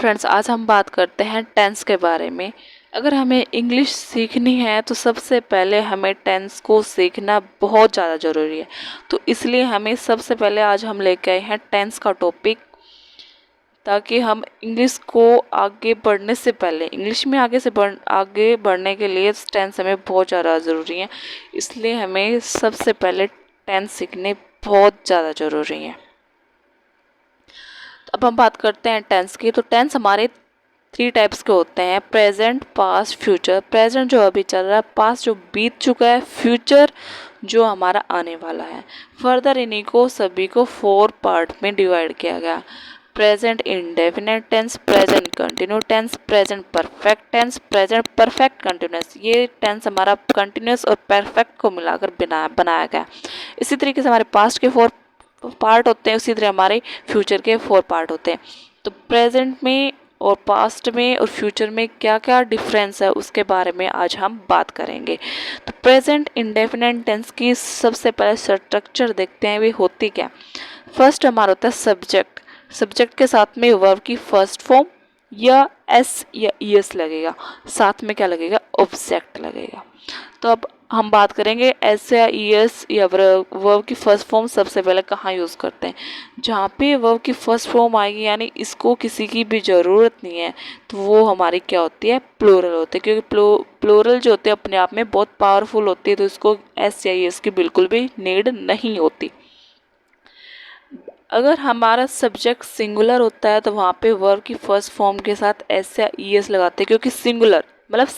Friends, आज हम बात करते हैं टेंस के बारे में। अगर हमें इंग्लिश सीखनी है तो सबसे पहले हमें टेंस को सीखना बहुत ज़्यादा ज़रूरी है। तो इसलिए हमें सबसे पहले आज हम लेके आए हैं टेंस का टॉपिक, ताकि हम इंग्लिश को आगे बढ़ने से पहले इंग्लिश में आगे बढ़ने के लिए टेंस हमें बहुत ज़्यादा ज़रूरी है। इसलिए हमें सबसे पहले टेंस सीखने बहुत ज़्यादा ज़रूरी है। अब हम बात करते हैं टेंस की। तो टेंस हमारे 3 टाइप्स के होते हैं: प्रेजेंट, पास्ट, फ्यूचर। प्रेजेंट जो अभी चल रहा है, पास्ट जो बीत चुका है, फ्यूचर जो हमारा आने वाला है। फर्दर इन्हीं को सभी को 4 पार्ट में डिवाइड किया गया: present indefinite tense, present continue tense, present perfect tense, present perfect continuous. ये टेंस हमारा कंटिन्यूस और परफेक्ट को मिलाकर बनाया गया। इसी तरीके से हमारे पास्ट के 4 पार्ट होते हैं, उसी तरह हमारे फ्यूचर के 4 पार्ट होते हैं। तो प्रेजेंट में और पास्ट में और फ्यूचर में क्या क्या डिफरेंस है उसके बारे में आज हम बात करेंगे। तो प्रेजेंट इंडेफिनिट टेंस की सबसे पहले स्ट्रक्चर देखते हैं, वे होती क्या। फर्स्ट हमारा होता है सब्जेक्ट। सब्जेक्ट के साथ में वर्ब की फर्स्ट फॉर्म या एस या ईएस लगेगा, साथ में क्या लगेगा, ऑब्जेक्ट लगेगा। तो अब हम बात करेंगे एस या ईएस या वर्ब की फर्स्ट फॉर्म सबसे पहले कहाँ यूज़ करते हैं। जहाँ पे वर्ब की फर्स्ट फॉर्म आएगी, यानी इसको किसी की भी ज़रूरत नहीं है, तो वो हमारी क्या होती है, प्लूरल होती है। क्योंकि प्लूरल जो होते हैं अपने आप में बहुत पावरफुल होती है, तो इसको एस या ईएस की बिल्कुल भी नीड नहीं होती। अगर हमारा सब्जेक्ट सिंगुलर होता है तो वहाँ पे वर्ब की फर्स्ट फॉर्म के साथ एस या ईएस लगाते हैं, क्योंकि सिंगुलर मतलब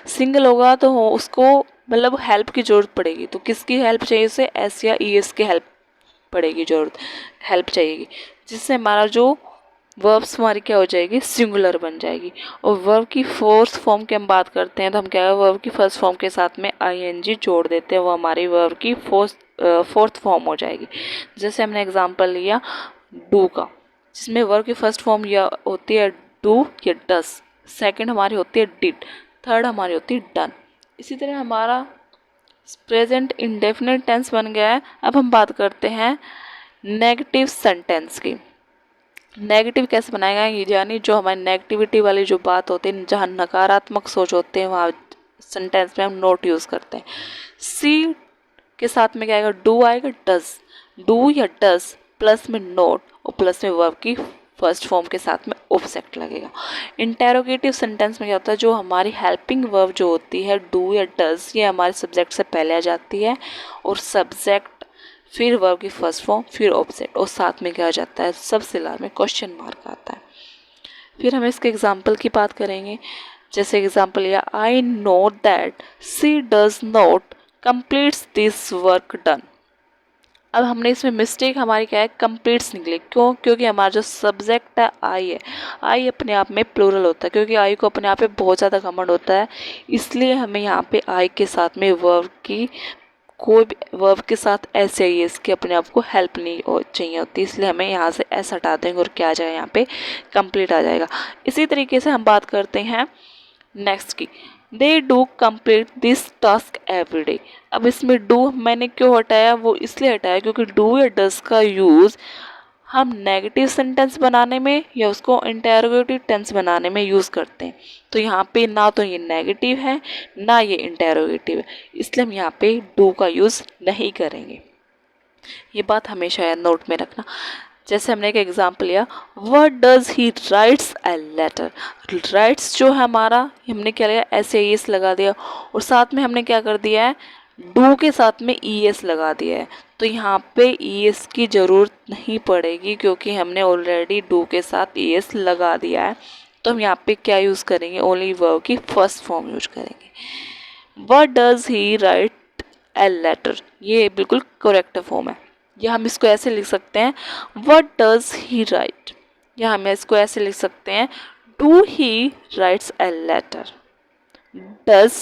सिंगल होगा तो उसको मतलब हेल्प की ज़रूरत पड़ेगी। तो किसकी हेल्प चाहिए उसे, एस या ईएस की हेल्प हेल्प चाहिएगी, जिससे हमारा जो वर्ब्स हमारी क्या हो जाएगी, सिंगुलर बन जाएगी। और वर्ब की फोर्थ फॉर्म की हम बात करते हैं तो हम क्या है, वर्ब की फर्स्ट फॉर्म के साथ में आईएनजी जोड़ देते हैं, वो हमारी वर्ब की फोर्थ फॉर्म हो जाएगी। जैसे हमने एग्जांपल लिया डू का, जिसमें वर्ब की फर्स्ट फॉर्म यह होती है डू या डस, सेकंड हमारी होती है डिड, थर्ड हमारी होती है डन। इसी तरह हमारा प्रेजेंट इंडेफिनिट टेंस बन गया है। अब हम बात करते हैं नेगेटिव सेंटेंस की। नेगेटिव कैसे बनाएगा, यानी जो हमारी नेगेटिविटी वाली जो बात होती है, जहाँ नकारात्मक सोच होते हैं, वहाँ सेंटेंस में हम नोट यूज़ करते हैं। सी के साथ में क्या आएगा, डू आएगा, डज, डू या डज प्लस में नोट और प्लस में वर्ब की फर्स्ट फॉर्म के साथ में ऑब्जेक्ट लगेगा। इंटेरोगेटिव सेंटेंस में क्या होता है, जो हमारी हेल्पिंग वर्ब जो होती है डू या डज, ये हमारे सब्जेक्ट से पहले आ जाती है, और सब्जेक्ट फिर वर्ब की फर्स्ट फॉर्म फिर ऑब्जेक्ट, और साथ में क्या आ जाता है, सबसे लास्ट में क्वेश्चन मार्क आता है। फिर हम इसके एग्जाम्पल की बात करेंगे। जैसे एग्जाम्पल लिया, I know that she does not completes this work done. अब हमने इसमें मिस्टेक हमारी क्या है, कंप्लीट्स निकली। क्यों, क्योंकि हमारा जो सब्जेक्ट है आई है, आई अपने आप में प्लूरल होता है, क्योंकि आई को अपने आप पे बहुत ज़्यादा घमंड होता है, इसलिए हमें यहाँ पे आई के साथ में वर्ब की कोई भी वर्ब के साथ एस या एस की अपने आप को हेल्प नहीं चाहिए होती, इसलिए हमें यहाँ से एस हटा देंगे और क्या आ जाएगा, यहाँ पे कंप्लीट आ जाएगा। इसी तरीके से हम बात करते हैं नेक्स्ट की, they do complete this task every day. अब इसमें डू मैंने क्यों हटाया, वो इसलिए हटाया क्योंकि डू या डस का यूज़ हम नेगेटिव सेंटेंस बनाने में या उसको इंटेरोगेटिव टेंस बनाने में यूज़ करते हैं। तो यहाँ पे ना तो ये नेगेटिव है ना ये इंटेरोगेटिव है, इसलिए हम यहाँ पे डू का यूज़ नहीं करेंगे। ये बात हमेशा याद नोट में रखना। जैसे हमने एक एग्जाम्पल लिया, what does he writes a letter. Writes जो है हमारा, हमने क्या लिया, एस ए एस लगा दिया, और साथ में हमने क्या कर दिया है, डू के साथ में ई एस लगा दिया है। तो यहाँ पे ई एस की ज़रूरत नहीं पड़ेगी, क्योंकि हमने ऑलरेडी डू के साथ ई एस लगा दिया है। तो हम यहाँ पे क्या यूज़ करेंगे, ओनली वर्ब की फर्स्ट फॉर्म यूज करेंगे। What does he write a letter, ये बिल्कुल करेक्ट फॉर्म है। या हम इसको ऐसे लिख सकते हैं, व्हाट डज ही राइट, या हम इसको ऐसे लिख सकते हैं, do he writes a letter, does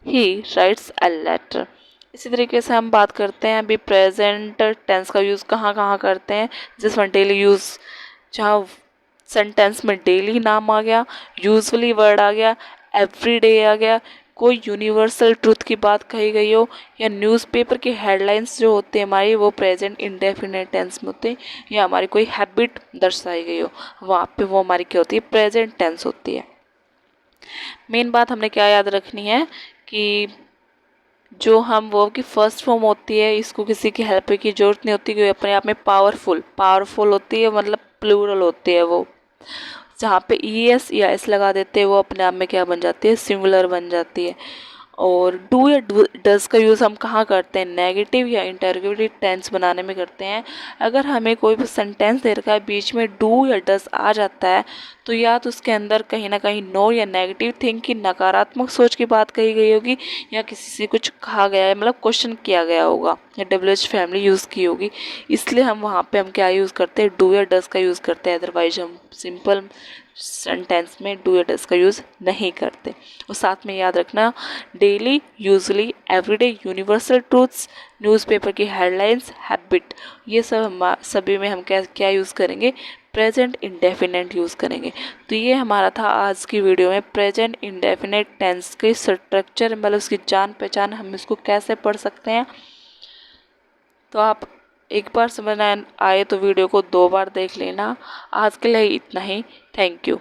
he writes a letter. इसी तरीके से हम बात करते हैं अभी प्रेजेंट टेंस का यूज़ कहाँ कहाँ करते हैं। जिसमें डेली यूज़, जहाँ सेंटेंस में डेली नाम आ गया, यूजुअली वर्ड आ गया, एवरी डे आ गया, कोई यूनिवर्सल ट्रूथ की बात कही गई हो, या न्यूज़पेपर की हेडलाइंस जो होते हैं हमारी वो प्रेजेंट इंडेफिनिट टेंस में होते हैं, या हमारी कोई हैबिट दर्शाई गई हो, वहाँ पे वो हमारी क्या होती है, प्रेजेंट टेंस होती है। मेन बात हमने क्या याद रखनी है कि जो हम वर्ब की फर्स्ट फॉर्म होती है इसको किसी की हेल्प की जरूरत नहीं होती, क्योंकि अपने आप में पावरफुल होती है, मतलब प्लूरल होती है वो। जहाँ पे ई एस या एस लगा देते हैं वो अपने आप में क्या बन जाती है, सिंगुलर बन जाती है। और डू या डज का यूज़ हम कहाँ करते हैं, नेगेटिव या इंटरोगेटिव टेंस बनाने में करते हैं। अगर हमें कोई भी सेंटेंस दे रखा है, बीच में डू या डज आ जाता है, तो या तो उसके अंदर कहीं ना कहीं नो या नेगेटिव थिंग की नकारात्मक सोच की बात कही गई होगी, या किसी से कुछ कहा गया है, मतलब क्वेश्चन किया गया होगा, या डब्ल्यू फैमिली यूज़ की होगी। इसलिए हम वहाँ पे हम क्या यूज़ करते हैं, डू या डज का यूज़ करते हैं। अदरवाइज हम सिंपल सेंटेंस में डू या डज का यूज़ नहीं करते। और साथ में याद रखना, daily, usually, everyday, universal truths, newspaper की हेडलाइंस, हैबिट, ये सब हम सभी में हम क्या क्या यूज़ करेंगे, प्रेजेंट इंडेफिनेट यूज़ करेंगे। तो ये हमारा था आज की वीडियो में प्रेजेंट इंडेफिनेट टेंस के स्ट्रक्चर, मतलब उसकी जान पहचान, हम इसको कैसे पढ़ सकते हैं। तो आप एक बार समझ आए तो वीडियो को 2 बार देख लेना। आज के लिए इतना ही। Thank you.